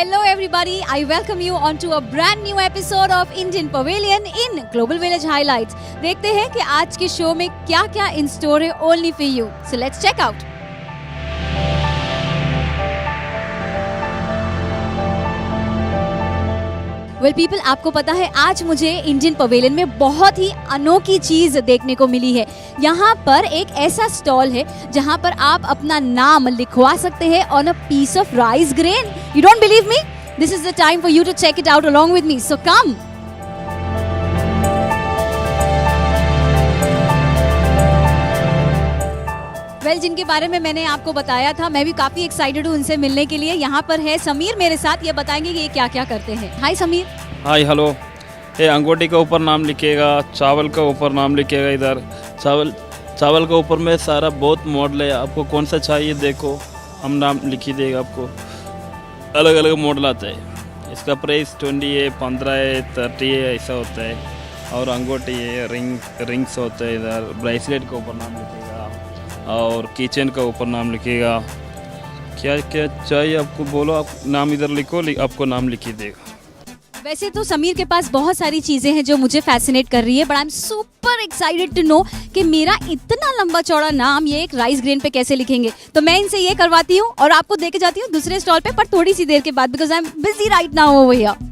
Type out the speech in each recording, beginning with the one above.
Hello everybody, I welcome you onto a brand new episode of Indian Pavilion in Global Village Highlights. देखते हैं कि आज के show में क्या-क्या in store है only for you. So let's check out. Well people, आपको पता है आज मुझे इंडियन पवेलियन में बहुत ही अनोखी चीज देखने को मिली है. यहाँ पर एक ऐसा स्टॉल है जहाँ पर आप अपना नाम लिखवा सकते हैं on a piece of rice grain. You don't believe me? This is the time for you to check it out along with me. So come. Well जिनके बारे में मैंने आपको बताया था, मैं भी काफी एक्साइटेड हूँ उनसे मिलने के लिए. यहाँ पर है समीर मेरे साथ, ये बताएंगे कि ये क्या क्या करते हैं. हाय समीर. Hi hello. ये अंगूठी के ऊपर नाम लिखिएगा, चावल के ऊपर नाम लिखिएगा. इधर चावल के ऊपर में सारा बहुत मॉडल है, आपको कौन सा चाहिए देखो, हम नाम लिख ही देगा आपको. अलग अलग मॉडल आता है. इसका प्राइस 20 है, 15 है, 30 है, ऐसा होता है. और अंगूठी है, रिंग्स होता है. इधर ब्रेसलेट के ऊपर नाम लिखिएगा और किचन का ऊपर नाम लिखिएगा. क्या क्या चाहिए आपको बोलो, आप नाम इधर लिखो, आपको नाम लिख ही देगा. वैसे तो समीर के पास बहुत सारी चीजें हैं जो मुझे फैसिनेट कर रही है, but I am super excited to know कि मेरा इतना लंबा चौड़ा नाम ये एक राइस ग्रेन पे कैसे लिखेंगे. तो मैं इनसे ये करवाती हूँ और आपको देके जाती हूँ दूसरे स्टॉल पे, पर थोड़ी सी देर के बाद, because I am busy right now over here.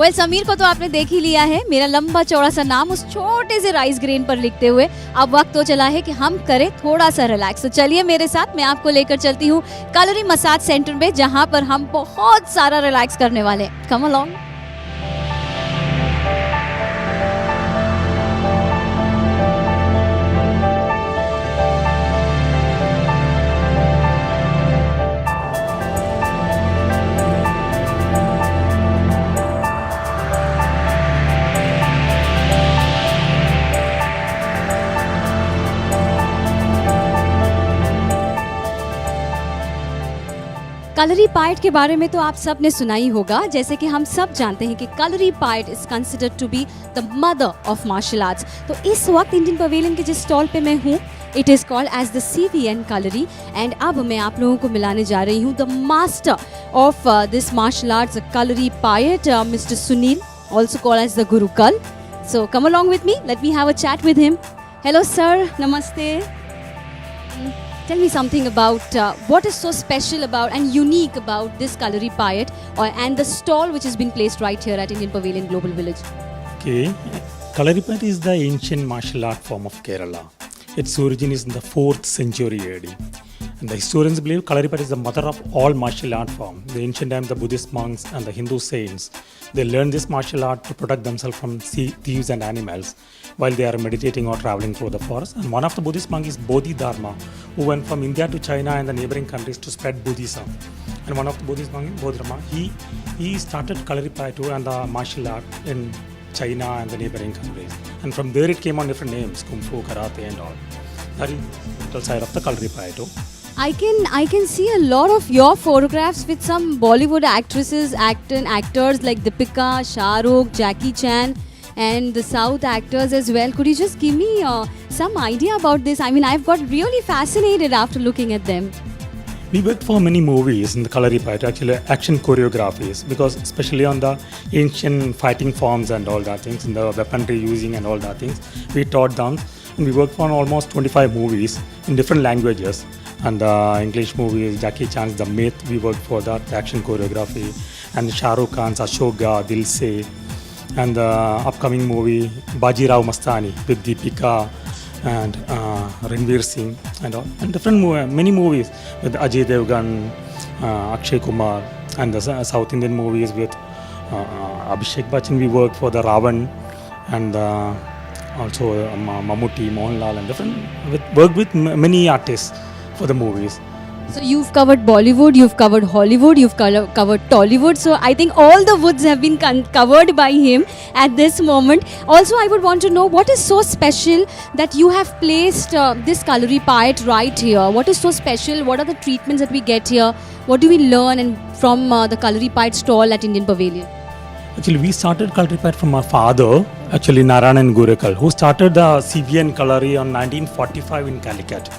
Well Sameer को तो आपने देख ही लिया है, मेरा लंबा चौड़ा सा नाम उस छोटे से राइस ग्रेन पर लिखते हुए. अब वक्त तो चला है कि हम करें थोड़ा सा रिलैक्स. तो चलिए मेरे साथ, मैं आपको लेकर चलती हूँ कलरी मसाज सेंटर में, जहाँ पर हम बहुत सारा रिलैक्स करने वाले हैं. Come along. कलरी पाइट के बारे में तो आप सब ने सुना ही होगा. जैसे कि हम सब जानते हैं कि Kalaripayattu is considered to be the mother of martial arts. तो इस वक्त इंडियन पवेलियन के जिस स्टॉल पे मैं हूँ, it is called as the CVN Kalari. And अब मैं आप लोगों को मिलाने जा रही हूँ the master of this martial arts Kalaripayattu, mister Sunil, also called as the Gurukkal. So come along with me, let me have a chat with him. Hello sir, नमस्ते. Tell me something about what is so special about and unique about this Kalari Payat and the stall which has been placed right here at Indian Pavilion Global Village. Okay, Kalari Payat is the ancient martial art form of Kerala. Its origin is in the 4th century AD. And the historians believe Kalari Payat is the mother of all martial art form. In the ancient times, the Buddhist monks and the Hindu saints, they learned this martial art to protect themselves from thieves and animals while they are meditating or traveling through the forest. And one of the Buddhist monks is Bodhidharma, who went from India to China and the neighboring countries to spread Buddhism. And one of the Buddhist monks, Bodhidharma, he started Kalari Payat and the martial art in China and the neighboring countries. And from there it came on different names, Kung Fu, Karate and all. That is the mental side of the Kalari Payat. I can see a lot of your photographs with some Bollywood actresses, actors like Deepika, Shah Rukh, Jackie Chan, and the South actors as well. Could you just give me some idea about this? I mean, I've got really fascinated after looking at them. We worked for many movies in the Kalari Payat, actually action choreographies, because especially on the ancient fighting forms and all that things, in the weaponry using and all that things, we taught them. And we worked on almost 25 movies in different languages. And the English movies, Jackie Chan's The Myth, we worked for that, the action choreography. and Shah Rukh Khan's Ashoka, Dil Se, and the upcoming movie Bajirao Mastani with Deepika and Ranveer Singh and different many movies with Ajay Devgan, Akshay Kumar, and the South Indian movies with Abhishek Bachchan. We worked for the Ravan and also Mammootty, Mohanlal, and different worked with many artists for the movies. So you've covered Bollywood, you've covered Hollywood, you've covered Tollywood. So I think all the woods have been covered by him at this moment. Also, I would want to know what is so special that you have placed this Kalari Payat right here. What is so special? What are the treatments that we get here? What do we learn from the Kalari Payat stall at Indian Pavilion? Actually, we started Kalari Payat from our father, actually Narayanan Gurekal, who started the CVN Kalari on 1945 in Calicut.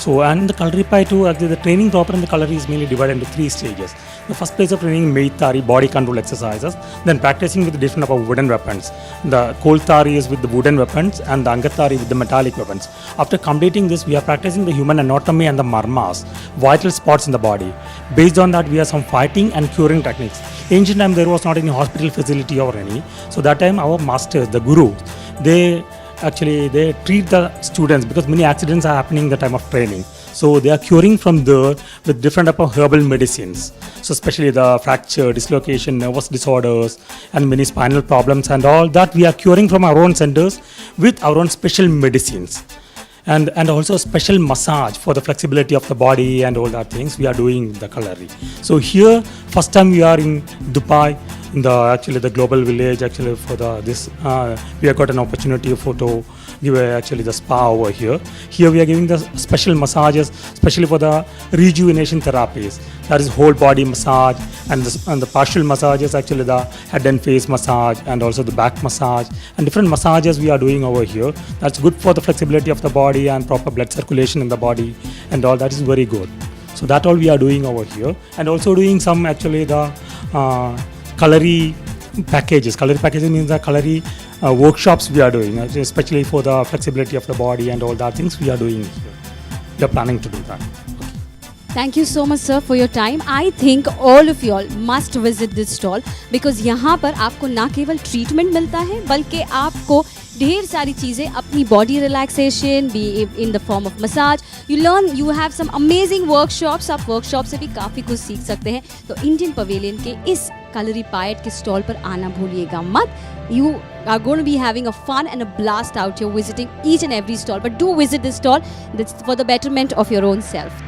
So, and the Kalari Payat too, actually the training proper in the Kalari is mainly divided into 3 stages. The first place of training, Meitari, body control exercises, then practicing with different type of wooden weapons. The Koltari is with the wooden weapons and the Angatari with the metallic weapons. After completing this, we are practicing the human anatomy and the marmas, vital spots in the body. Based on that, we have some fighting and curing techniques. Ancient time, there was not any hospital facility or any. So that time, our masters, the gurus, they treat the students because many accidents are happening in the time of training. So they are curing from there with different type of herbal medicines. So especially the fracture, dislocation, nervous disorders, and many spinal problems and all that we are curing from our own centers with our own special medicines. And also special massage for the flexibility of the body and all that things we are doing the Kalari. So here, first time we are in Dubai, in the global village for we have got an opportunity to give the spa over here. Here we are giving the special massages, especially for the rejuvenation therapies. That is whole body massage and the partial massages, actually the head and face massage and also the back massage and different massages we are doing over here. That's good for the flexibility of the body and proper blood circulation in the body and all that is very good. So that all we are doing over here and also doing some the Kalari packages. Kalari packages means the Kalari workshops we are doing, especially for the flexibility of the body and all that things we are doing here. We are planning to do that. Thank you so much, sir, for your time. I think all of you all must visit this stall because यहाँ पर आपको ना केवल treatment मिलता है बल्कि आपको ढेर सारी चीज़ें अपनी body relaxation be in the form of massage you learn you have some amazing workshops. आप वर्कशॉप से भी काफ़ी कुछ सीख सकते हैं. तो इंडियन पवेलियन के इस Kalari Payat के स्टॉल पर आना भूलिएगा मत. You are going to be having a fun and a blast out here visiting each and every stall. But do visit this stall. That's for the betterment of your own self.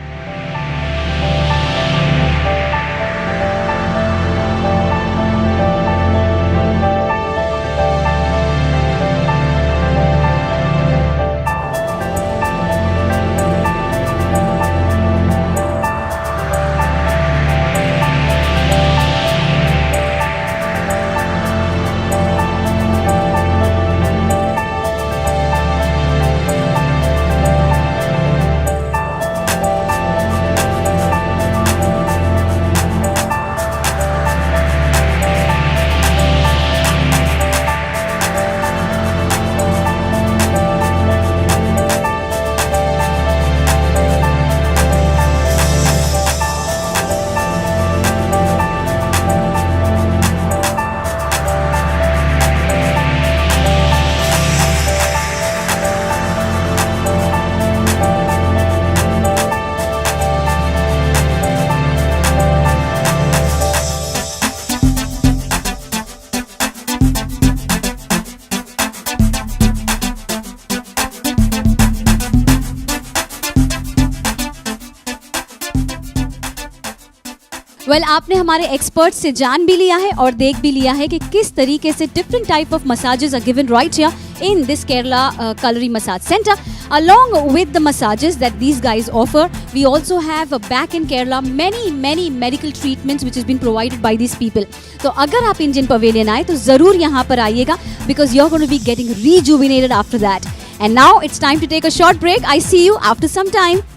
Well आपने हमारे expert से जान भी लिया है और देख भी लिया है कि किस तरीके से different type of massages are given right here in this Kerala Kalari Massage Center. Along with the massages that these guys offer, we also have back in Kerala many medical treatments which has been provided by these people. तो अगर आप Indian pavilion आए तो ज़रूर यहाँ पर आइएगा because you're going to be getting rejuvenated after that. And now it's time to take a short break. I see you after some time.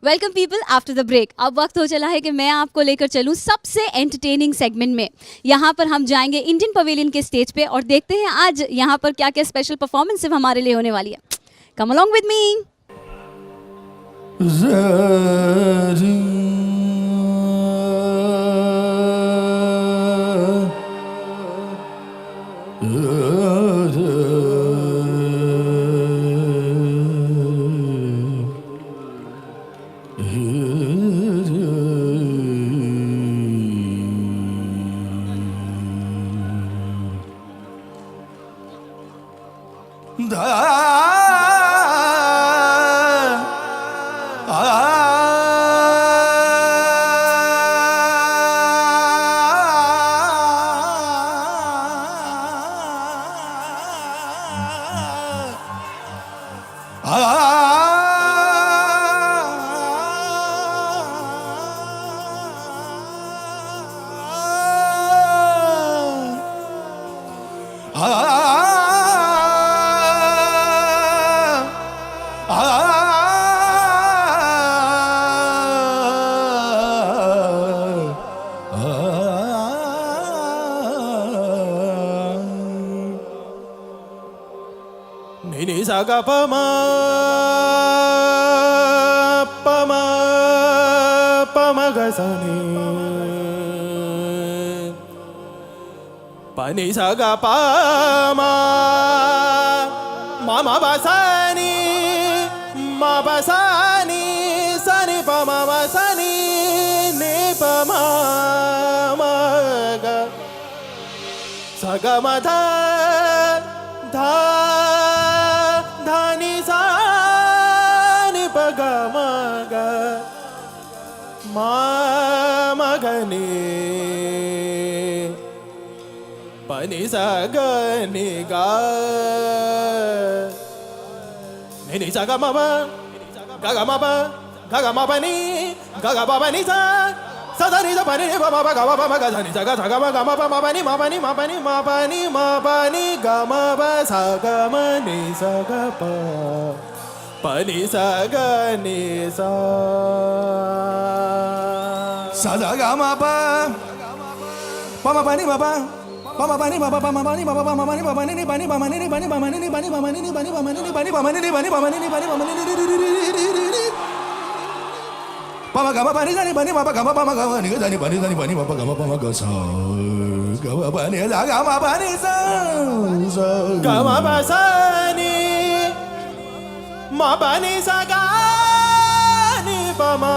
Welcome people after the break. अब वक्त हो चला है कि मैं आपको लेकर चलूं सबसे एंटरटेनिंग सेगमेंट में। यहाँ पर हम जाएंगे इंडियन पवेलियन के स्टेज पे और देखते हैं आज यहाँ पर क्या क्या स्पेशल परफॉर्मेंस सिर्फ हमारे लिए होने वाली है। कम along with me. Saga pama pama pama gasani pani saga pama mama basani ma basani sani pama basani ne pama maga saga madha dha Magani Pani Sagani Ga Nini Saga Mama Gaga Mama Gaga Mabani Gaga Babani Sa Sadani Zabani Baba Gaga Baba Gazani Saga Saga Gama Mabani Mabani Mabani Mabani Mabani Gama Saga Mani Saga Pa Pani saga ni sa sa ga ma pa pa ma pani ma pa pa ma pani ma pa pa ma pani ma pa pa ma pani ma pani ni pani pa mani ni pani pa mani ni pani pa mani ni pani pa mani ni pani pa mani ni pani pa mani ni pani pa mani ni pa ma ga ma pani sa ni pani ma pa ga ma pa ma ga ma ni ga ni pani ma pa ga ma pa ma ga sa ga ma pani sa ga ma pani sa sa ga ma pa sa ni ma bani sa ga ni pa ma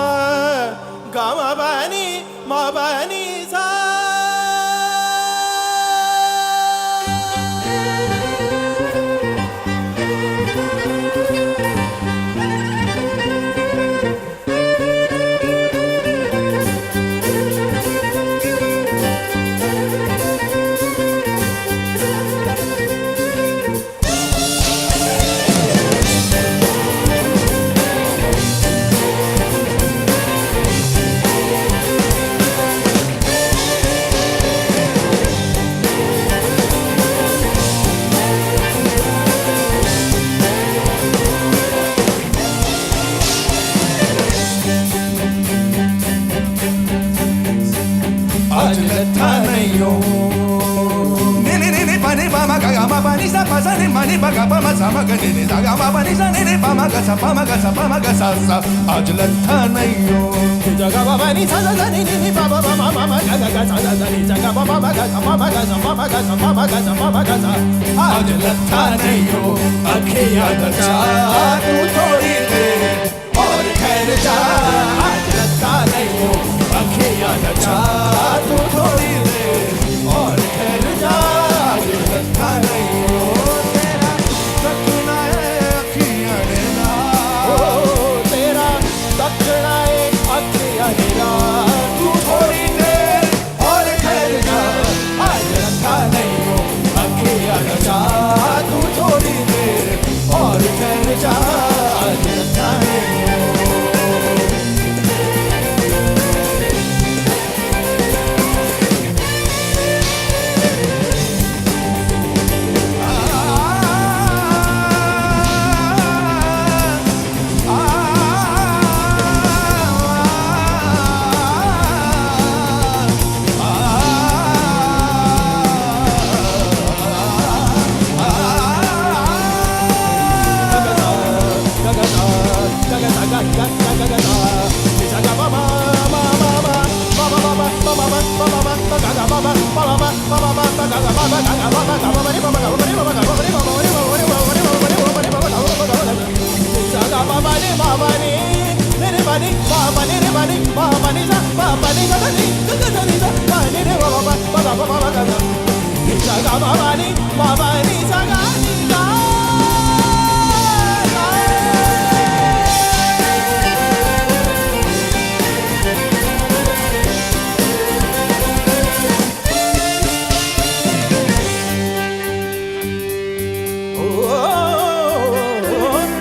ga ma bani sa Mani pa ga pa ma sa ma ga ni ni sa ga ma pa ni sa ni ni pa ma ga sa pa ma ga sa pa ma ga sa sa aaj latta nahi ho ja ga pa ni sa sa ni ni pa pa ma ma ma ga ga sa sa ni sa ga pa ma ga sa pa ma ga sa pa ma ga sa pa ma ga sa pa ma ga sa aaj latta nahi ho akhiyan da cha tu thodi der aur khair ja aaj latta nahi ho akhiyan da cha tu thodi der aur khair ja aaj latta nahi ho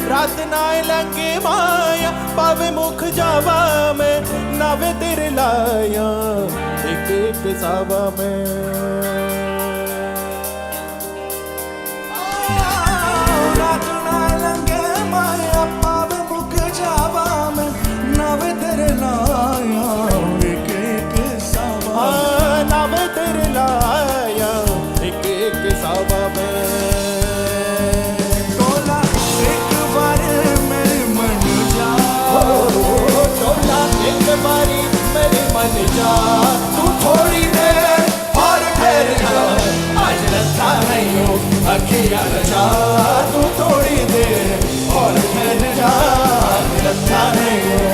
रात नाय लगे माया पावे मुख जावा में नावे तेरे लाया एक एक सावा में रात नाय लगे माया पावे मुख जावा में नावे तेरे लाया एक एक सावा नावे तेरे लाया एक एक सावा में एक बारी मेरे मन जा तू थोड़ी देर और ठहर जा आज रखा नहीं हो अखियां रचा तू थोड़ी देर और ठहर जा आज रखा नहीं हो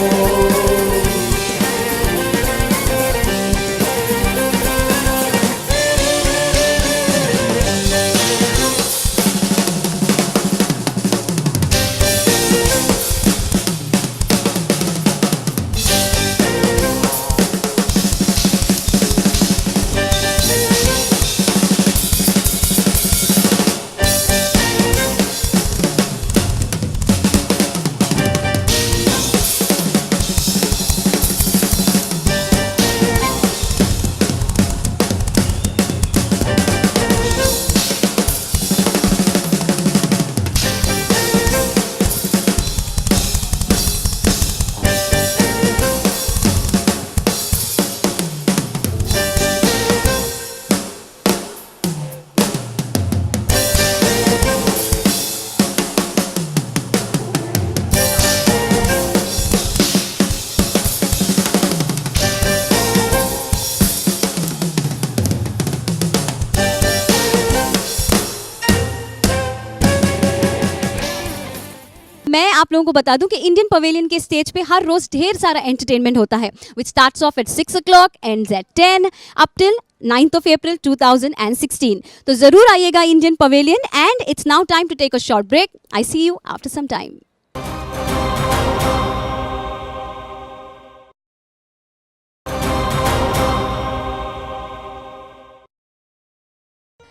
मैं आप लोगों को बता दूं कि इंडियन पवेलियन के स्टेज पे हर रोज ढेर सारा एंटरटेनमेंट होता है which starts off at 6 o'clock ends at 10 up till 9th of April 2016. तो जरूर आइएगा Indian pavilion and it's now time to take a short break. I see you after some time.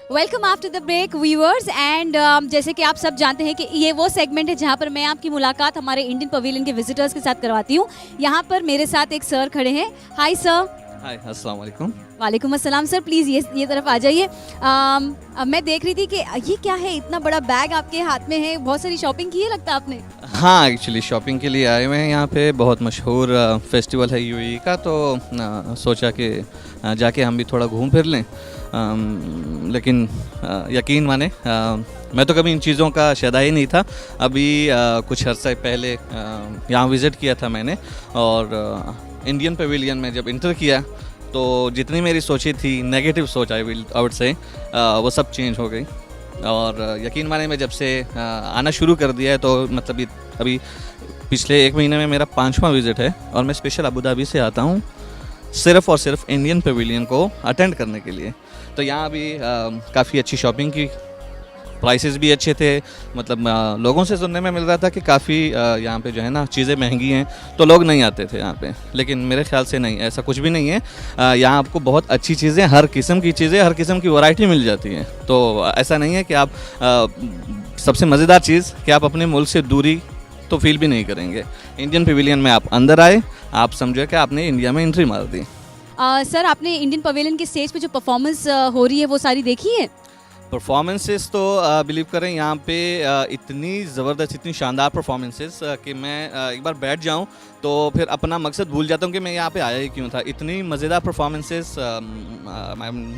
Welcome after the break viewers and जैसे कि आप सब जानते हैं कि ये वो सेगमेंट है जहाँ पर मैं आपकी मुलाकात हमारे इंडियन पवेलियन के विजिटर्स के साथ करवाती हूँ. यहाँ पर मेरे साथ एक सर खड़े हैं. Hi sir. हाय अस्सलाम वालेकुम. वालेकुम अस्सलाम सर. प्लीज़ ये तरफ आ जाइए. मैं देख रही थी कि ये क्या है, इतना बड़ा बैग आपके हाथ में है. बहुत सारी शॉपिंग की है लगता आपने. हाँ एक्चुअली शॉपिंग के लिए आए हुए हैं यहाँ पे. बहुत मशहूर फेस्टिवल है यूएई का, तो सोचा कि जाके हम भी थोड़ा घूम फिर लें. लेकिन यकीन माने मैं तो कभी इन चीज़ों का शायद ही नहीं था. अभी कुछ अर्सा पहले यहाँ विज़िट किया था मैंने, और इंडियन पवेलियन में जब इंटर किया तो जितनी मेरी सोची थी नेगेटिव सोच आई वुड से वो सब चेंज हो गई. और यकीन माने मैं जब से आना शुरू कर दिया है तो मतलब अभी पिछले 1 महीने में मेरा 5वां विज़िट है, और मैं स्पेशल अबू धाबी से आता हूँ सिर्फ़ और सिर्फ इंडियन पवेलियन को अटेंड करने के लिए. तो यहाँ भी काफ़ी अच्छी शॉपिंग की, प्राइसेस भी अच्छे थे. मतलब लोगों से सुनने में मिल रहा था कि काफ़ी यहाँ पे जो है ना चीज़ें महंगी हैं, तो लोग नहीं आते थे यहाँ पे. लेकिन मेरे ख्याल से नहीं, ऐसा कुछ भी नहीं है. यहाँ आपको बहुत अच्छी चीज़ें, हर किस्म की चीज़ें, हर किस्म की वैरायटी मिल जाती है. तो ऐसा नहीं है कि आप सबसे मज़ेदार चीज़ कि आप अपने मुल्क से दूरी तो फील भी नहीं करेंगे. इंडियन पवेलियन में आप अंदर आए, आप समझो कि आपने इंडिया में एंट्री मार दी. सर आपने इंडियन पवेलियन के स्टेज पे जो परफॉर्मेंस हो रही है वो सारी देखी है? परफॉर्मेंसेस तो बिलीव करें यहाँ पे इतनी ज़बरदस्त, इतनी शानदार परफॉर्मेंसेस कि मैं एक बार बैठ जाऊँ तो फिर अपना मकसद भूल जाता हूँ कि मैं यहाँ पे आया ही क्यों था. इतनी मज़ेदार performances,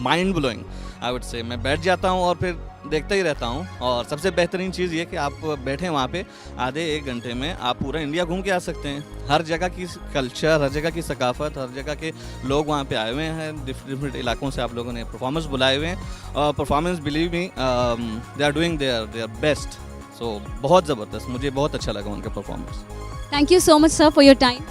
mind blowing I would say. मैं बैठ जाता हूँ और फिर देखता ही रहता हूँ। और सबसे बेहतरीन चीज़ ये कि आप बैठे वहाँ पे आधे एक घंटे में आप पूरा इंडिया घूम के आ सकते हैं। हर जगह की कल्चर, हर जगह की सकाफत, हर जगह के लोग वहाँ पे आए हुए हैं। डिफरेंट इलाकों से आप लोगों ने परफॉर्मेंस बुलाए हुए हैं और performance believe me they are doing their best. So बहुत ज़बरदस्त, मुझे बहुत अच्छा लगा उनका performance. Thank you so much sir for your time.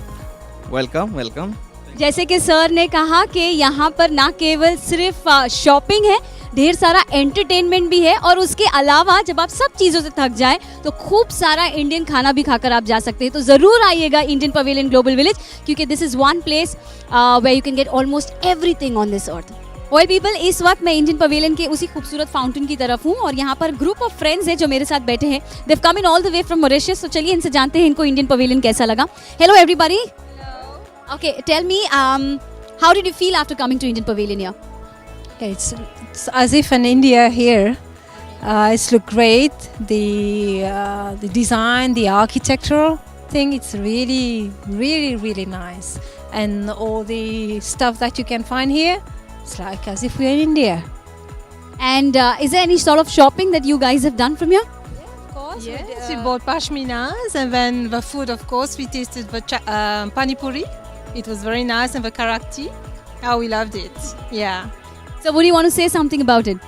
Welcome welcome. जैसे कि सर ने कहा कि यहाँ पर ना केवल सिर्फ शॉपिंग है, ढेर सारा एंटरटेनमेंट भी है और उसके अलावा जब आप सब चीज़ों से थक जाए तो खूब सारा इंडियन खाना भी खाकर आप जा सकते हैं। तो ज़रूर आइएगा इंडियन पवेलियन ग्लोबल विलेज, क्योंकि this is one place where you can get almost everything on this earth. Well people, इस वक्त मैं इंडियन पवेलियन के उसी खूबसूरत फाउंटेन की तरफ हूँ और यहाँ पर ग्रुप ऑफ फ्रेंड्स हैं जो मेरे साथ बैठे हैं। They've come in all the way from Mauritius. तो चलिए इनसे जानते हैं इनको इंडियन पवेलियन कैसा लगा। Hello everybody. Okay, tell me, how did you feel after coming to Indian Pavilion here? Okay, it's as if in India here. It's look great. The design, the architectural thing, it's really nice. And all the stuff that you can find here, it's like as if we're in India. And is there any sort of shopping that you guys have done from here? Of course, we bought pashminas, and then the food, of course, we tasted the pani puri. It was very nice, and the karakti. Oh, we loved it. Yeah. So would you want to say something about it?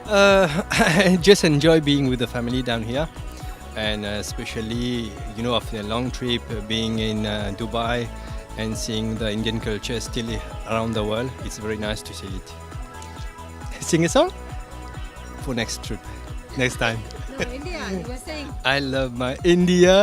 I just enjoy being with the family down here, and especially, you know, after a long trip, being in Dubai and seeing the Indian culture still around the world, it's very nice to see it. Sing a song for next trip, next time. No, India, you were saying. I love my India.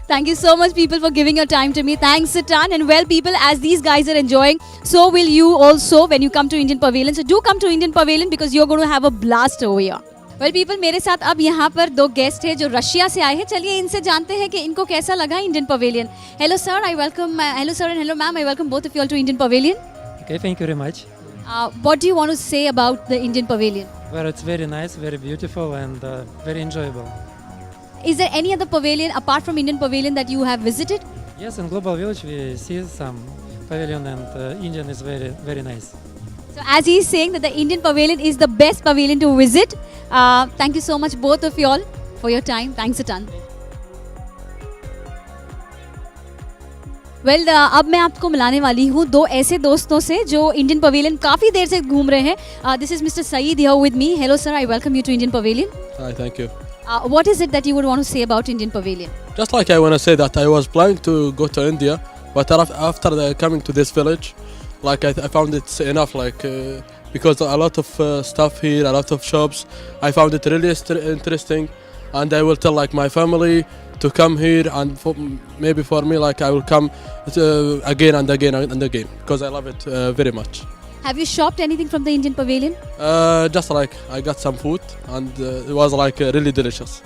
Thank you so much, people, for giving your time to me. Thanks a ton. And well, people, as these guys are enjoying, so will you also when you come to Indian Pavilion. So do come to Indian Pavilion because you're going to have a blast over here. Well, people, मेरे साथ अब यहाँ पर दो guest हैं जो Russia से आए हैं। चलिए इनसे जानते हैं कि इनको कैसा लगा Indian pavilion. Hello sir, I welcome. Hello sir and hello ma'am, I welcome both of you all to Indian Pavilion. Okay, thank you very much. What do you want to say about the Indian Pavilion? Well, it's very nice, very beautiful, and very enjoyable. Is there any other pavilion apart from Indian Pavilion that you have visited? Yes, in Global Village we see some pavilion, and Indian is very nice. So as he is saying that the Indian Pavilion is the best pavilion to visit. Thank you so much both of you all for your time. Thanks a ton. Well, अब मैं आपको मिलाने वाली हूँ दो ऐसे दोस्तों से जो इंडियन पवेलियन काफ़ी देर से घूम रहे हैं। This is Mr. Saeed here with me. Hello sir, I welcome you to Indian Pavilion. Hi, thank you. What is it that you would want to say about Indian Pavilion? Just like I want to say that I was planning to go to India, but after coming to this village, like I found it's enough, like because a lot of stuff here, a lot of shops. I found it really interesting, and I will tell like my family to come here, and maybe for me, like I will come again and again and again because I love it very much. Have you shopped anything from the Indian Pavilion? Just like I got some food, and it was like really delicious.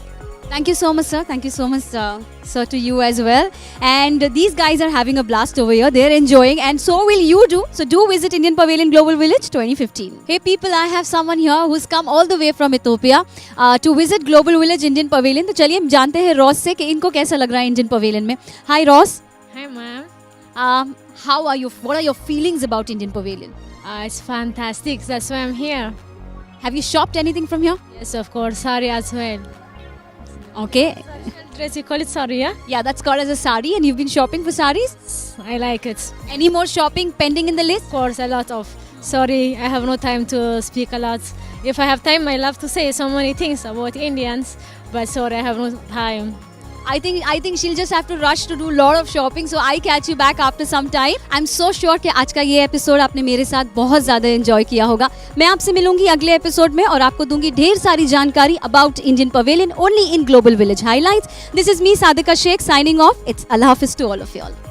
Thank you so much, sir. Thank you so much, sir, to you as well. And these guys are having a blast over here. They're enjoying, and so will you do. So do visit Indian Pavilion Global Village 2015. Hey people, I have someone here who's come all the way from Ethiopia to visit Global Village Indian Pavilion. तो चलिए हम जानते हैं Ross से कि इनको कैसा लग रहा है Indian Pavilion में. Hi Ross. Hi ma'am. How are you? What are your feelings about Indian Pavilion? It's fantastic. That's why I'm here. Have you shopped anything from here? Yes, of course. Sari as well. Okay. Dress, you call it sari, yeah? Yeah, that's called as a sari, and you've been shopping for saris? I like it. Any more shopping pending in the list? Of course, a lot of. Sorry, I have no time to speak a lot. If I have time, I love to say so many things about Indians, but sorry, I have no time. I think she'll just have to rush to do a lot of shopping, so I catch you back after some time. I'm so sure कि आज का ये episode आपने मेरे साथ बहुत ज़्यादा enjoy किया होगा. मैं आपसे मिलूंगी अगले एपिसोड में और आपको दूंगी ढेर सारी जानकारी about Indian Pavilion only in Global Village Highlights. This is me, Sadika Sheikh, signing off. It's Allah Hafiz to all of you all.